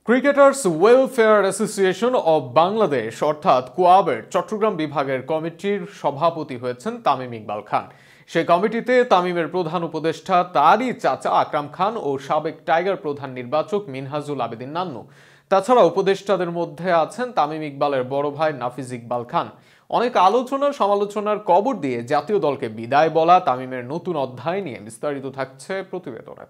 Cricketers welfare association of Bangladesh অর্থাৎ কোয়াবের চট্টগ্রাম বিভাগের কমিটির সভাপতি হয়েছেন তামিম ইকবাল খান। সেই কমিটিতে তামিমের প্রধান উপদেষ্টা তারই চাচা আকরাম খান ও সাবেক টাইগার প্রধান নির্বাচক মিনহাজুল আবেদিন নান্নু। তাছাড়া উপদেষ্টাদের মধ্যে আছেন তামিম ইকবালের বড় ভাই নাফিজ ইকবাল খান। অনেক আলোচনা সমালোচনার কবর দিয়ে জাতীয় দলকে বিদায় বলা তামিমের নতুন অধ্যায় নিয়ে বিস্তারিত থাকছে প্রতিবেদনে।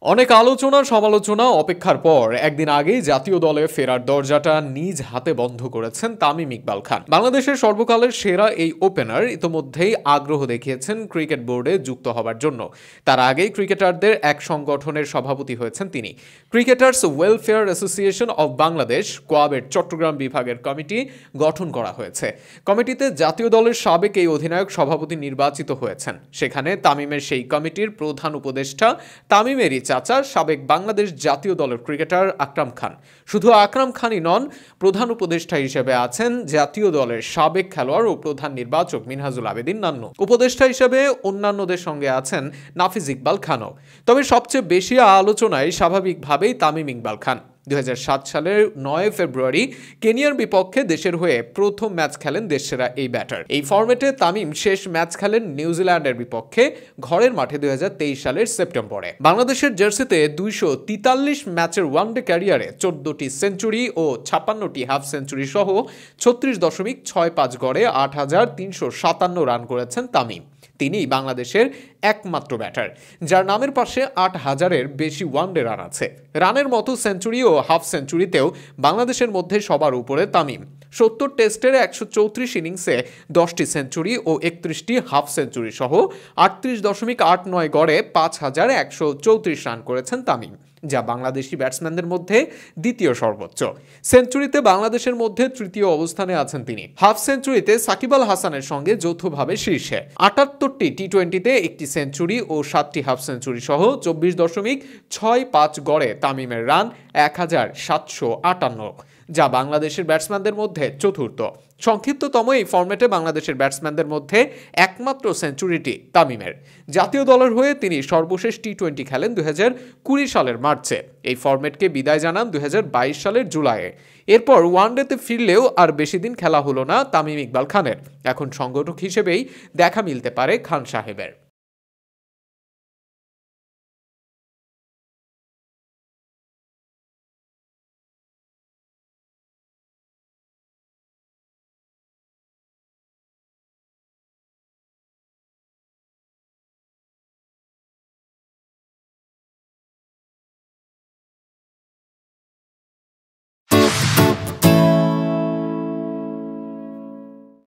অনেক আলোচনা সমালোচনা অপেক্ষার পর একদিন আগেই জাতীয় দলে ফেরার দরজাটা নিজ হাতে বন্ধ করেছেন তামিম ইকবাল খান। বাংলাদেশের সর্বকালের সেরা এই ওপেনার ইতোমধ্যেই আগ্রহ দেখিয়েছেন ক্রিকেট বোর্ডে যুক্ত হবার জন্য। তার আগেই ক্রিকেটারদের এক সংগঠনের সভাপতি হয়েছেন তিনি। Cricketers welfare association of Bangladesh কোয়াবের চট্টগ্রাম বিভাগের কমিটি গঠন করা হয়েছে। কমিটিতে জাতীয় দলের সাবেক এই অধিনায়ক সভাপতি নির্বাচিত হয়েছেন। সেখানে তামিমের সেই কমিটির প্রধান উপদেষ্টা তামিমেরই চাচা সাবেক বাংলাদেশ জাতীয় দলের ক্রিকেটার আকরাম খান। শুধু আকরাম খানই নন, প্রধান উপদেষ্টা হিসেবে আছেন জাতীয় দলের সাবেক খেলোয়াড় ও প্রধান নির্বাচক মিনহাজুল আবেদিন নান্নু। উপদেষ্টা হিসেবে অন্যান্যদের সঙ্গে আছেন নাফিজ ইকবাল খানও। তবে সবচেয়ে বেশি আলোচনায় স্বাভাবিকভাবেই তামিম ইকবাল খান। 2007 সালের 9 ফেব্রুয়ারি কেনিয়ার বিপক্ষে দেশের হয়ে প্রথম ম্যাচ খেলেন দেশসেরা এই ব্যাটার। এই ফরম্যাটে তামিম শেষ ম্যাচ খেলেন নিউজিল্যান্ডের বিপক্ষে ঘরের মাঠে 2023 সালের সেপ্টেম্বরে। বাংলাদেশের জার্সিতে 243 ম্যাচের ওয়ানডে ক্যারিয়ারে 14টি সেঞ্চুরি ও 56টি হাফ সেঞ্চুরি সহ 36.65 গড়ে 8,357 রান করেছেন তামিম। তিনি বাংলাদেশের একমাত্র ব্যাটার যার নামের পাশে 8,000-এর বেশি ওয়ানডে রান আছে। রানের মতো সেঞ্চুরি ও হাফ সেঞ্চুরিতেও বাংলাদেশের মধ্যে সবার উপরে তামিম। 70 টেস্টের 134 ইনিংসে 10টি সেঞ্চুরি ও 31টি হাফ সেঞ্চুরি সহ 38.89 গড়ে 5,134 রান করেছেন তামিম, যা বাংলাদেশি ব্যাটসম্যানদের মধ্যে দ্বিতীয় সর্বোচ্চ। সেঞ্চুরিতে বাংলাদেশের মধ্যে তৃতীয় অবস্থানে আছেন তিনি। হাফ সেঞ্চুরিতে সাকিব আল হাসানের সঙ্গে যৌথভাবে শীর্ষে। 78টি টি-20-তে একটি সেঞ্চুরি ও 7টি হাফ সেঞ্চুরি সহ 24.65 গড়ে তামিমের রান 1,758, যা বাংলাদেশের ব্যাটসম্যানদের মধ্যে চতুর্থ। সংক্ষিপ্ততম এই ফরম্যাটে বাংলাদেশের ব্যাটসম্যানদের মধ্যে একমাত্র সেঞ্চুরিটি তামিমের। জাতীয় দলের হয়ে তিনি সর্বশেষ টি-20 খেলেন 2020 সালের মার্চে। এই ফরম্যাটকে বিদায় জানান 2022 সালের জুলাইয়ে। এরপর ওয়ানডেতে ফিরলেও আর বেশি দিন খেলা হলো না তামিম ইকবাল খানের। এখন সংগঠক হিসেবেই দেখা মিলতে পারে খান সাহেবের।